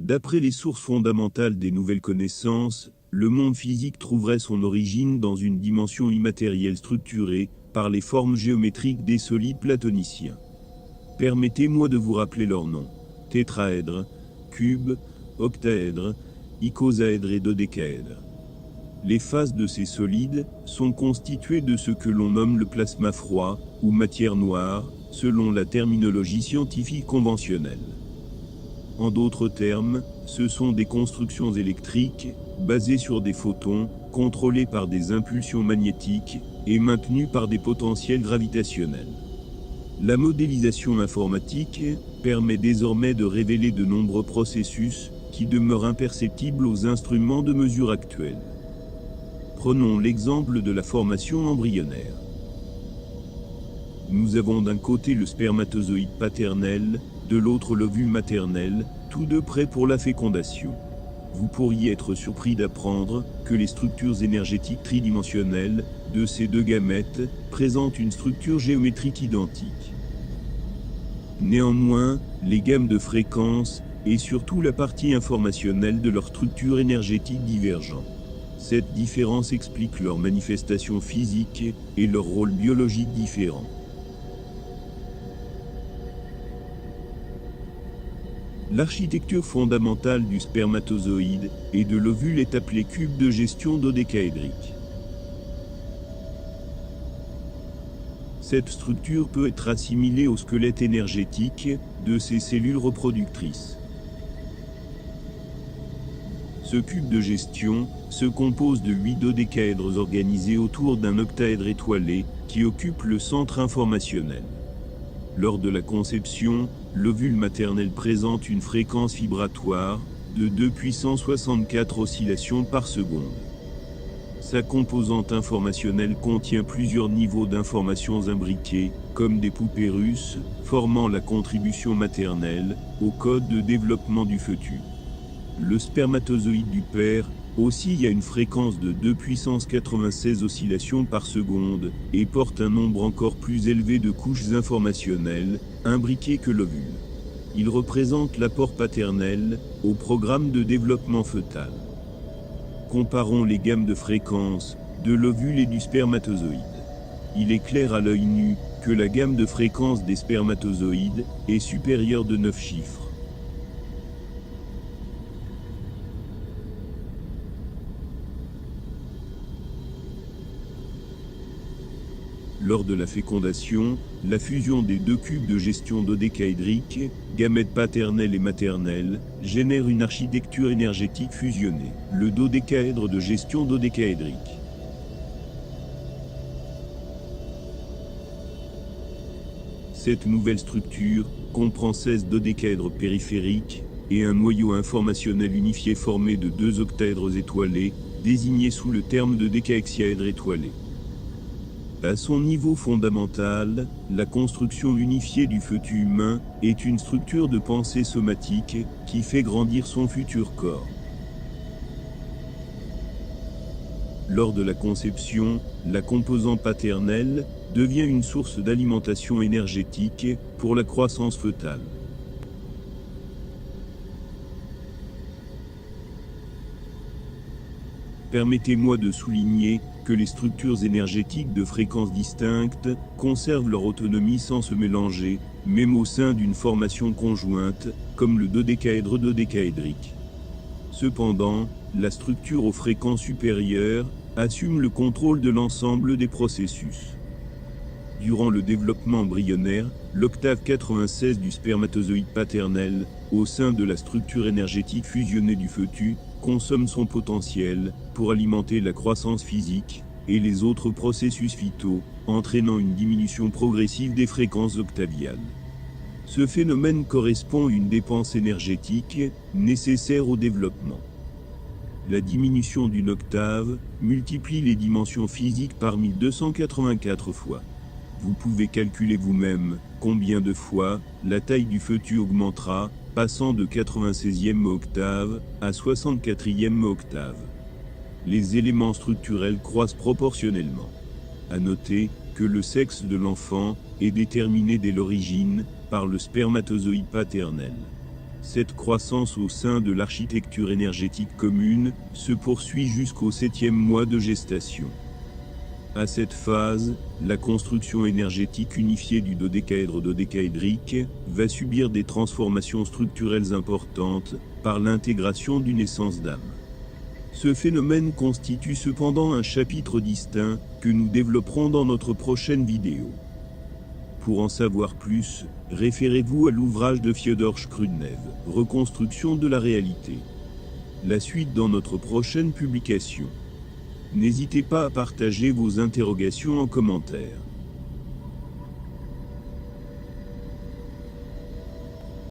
D'après les sources fondamentales des nouvelles connaissances, le monde physique trouverait son origine dans une dimension immatérielle structurée par les formes géométriques des solides platoniciens. Permettez-moi de vous rappeler leurs noms: tétraèdre, cube, octaèdre, icosaèdre et dodécaèdre. Les faces de ces solides sont constituées de ce que l'on nomme le plasma froid, ou matière noire, selon la terminologie scientifique conventionnelle. En d'autres termes, ce sont des constructions électriques, basées sur des photons, contrôlées par des impulsions magnétiques, et maintenues par des potentiels gravitationnels. La modélisation informatique permet désormais de révéler de nombreux processus qui demeurent imperceptibles aux instruments de mesure actuels. Prenons l'exemple de la formation embryonnaire. Nous avons d'un côté le spermatozoïde paternel, de l'autre l'ovule maternel, tous deux prêts pour la fécondation. Vous pourriez être surpris d'apprendre que les structures énergétiques tridimensionnelles de ces deux gamètes présentent une structure géométrique identique. Néanmoins, les gammes de fréquences et surtout la partie informationnelle de leur structure énergétique divergent. Cette différence explique leur manifestation physique et leur rôle biologique différent. L'architecture fondamentale du spermatozoïde et de l'ovule est appelée cube de gestion dodécaédrique. Cette structure peut être assimilée au squelette énergétique de ces cellules reproductrices. Ce cube de gestion se compose de 8 dodécaèdres organisés autour d'un octaèdre étoilé qui occupe le centre informationnel. Lors de la conception, l'ovule maternel présente une fréquence vibratoire de 2 puissance 64 oscillations par seconde. Sa composante informationnelle contient plusieurs niveaux d'informations imbriquées, comme des poupées russes, formant la contribution maternelle au code de développement du fœtus. Le spermatozoïde du père oscille à une fréquence de 2 puissance 96 oscillations par seconde et porte un nombre encore plus élevé de couches informationnelles imbriquées que l'ovule. Il représente l'apport paternel au programme de développement fœtal. Comparons les gammes de fréquences de l'ovule et du spermatozoïde. Il est clair à l'œil nu que la gamme de fréquences des spermatozoïdes est supérieure de 9 chiffres. Lors de la fécondation, la fusion des deux cubes de gestion dodécaédrique, gamètes paternelles et maternelles, génère une architecture énergétique fusionnée, le dodécaèdre de gestion dodécaédrique. Cette nouvelle structure comprend 16 dodécaèdres périphériques et un noyau informationnel unifié formé de 2 octaèdres étoilés, désignés sous le terme de décahéxiaèdre étoilé. À son niveau fondamental, la construction unifiée du fœtus humain est une structure de pensée somatique qui fait grandir son futur corps. Lors de la conception, la composante paternelle devient une source d'alimentation énergétique pour la croissance fœtale. Permettez-moi de souligner que les structures énergétiques de fréquences distinctes conservent leur autonomie sans se mélanger, même au sein d'une formation conjointe, comme le dodécaèdre dodécaédrique. Cependant, la structure aux fréquences supérieures assume le contrôle de l'ensemble des processus. Durant le développement embryonnaire, l'octave 96 du spermatozoïde paternel, au sein de la structure énergétique fusionnée du fœtus, consomme son potentiel pour alimenter la croissance physique et les autres processus vitaux, entraînant une diminution progressive des fréquences octaviales. Ce phénomène correspond à une dépense énergétique nécessaire au développement. La diminution d'une octave multiplie les dimensions physiques par 1284 fois. Vous pouvez calculer vous-même combien de fois la taille du fœtus augmentera, passant de 96e octave à 64e octave. Les éléments structurels croissent proportionnellement. À noter que le sexe de l'enfant est déterminé dès l'origine par le spermatozoïde paternel. Cette croissance au sein de l'architecture énergétique commune se poursuit jusqu'au 7e mois de gestation. À cette phase, la construction énergétique unifiée du dodécaèdre dodécaédrique va subir des transformations structurelles importantes par l'intégration d'une essence d'âme. Ce phénomène constitue cependant un chapitre distinct que nous développerons dans notre prochaine vidéo. Pour en savoir plus, référez-vous à l'ouvrage de Fyodor Shkrudnev, Reconstruction de la réalité. La suite dans notre prochaine publication. N'hésitez pas à partager vos interrogations en commentaire.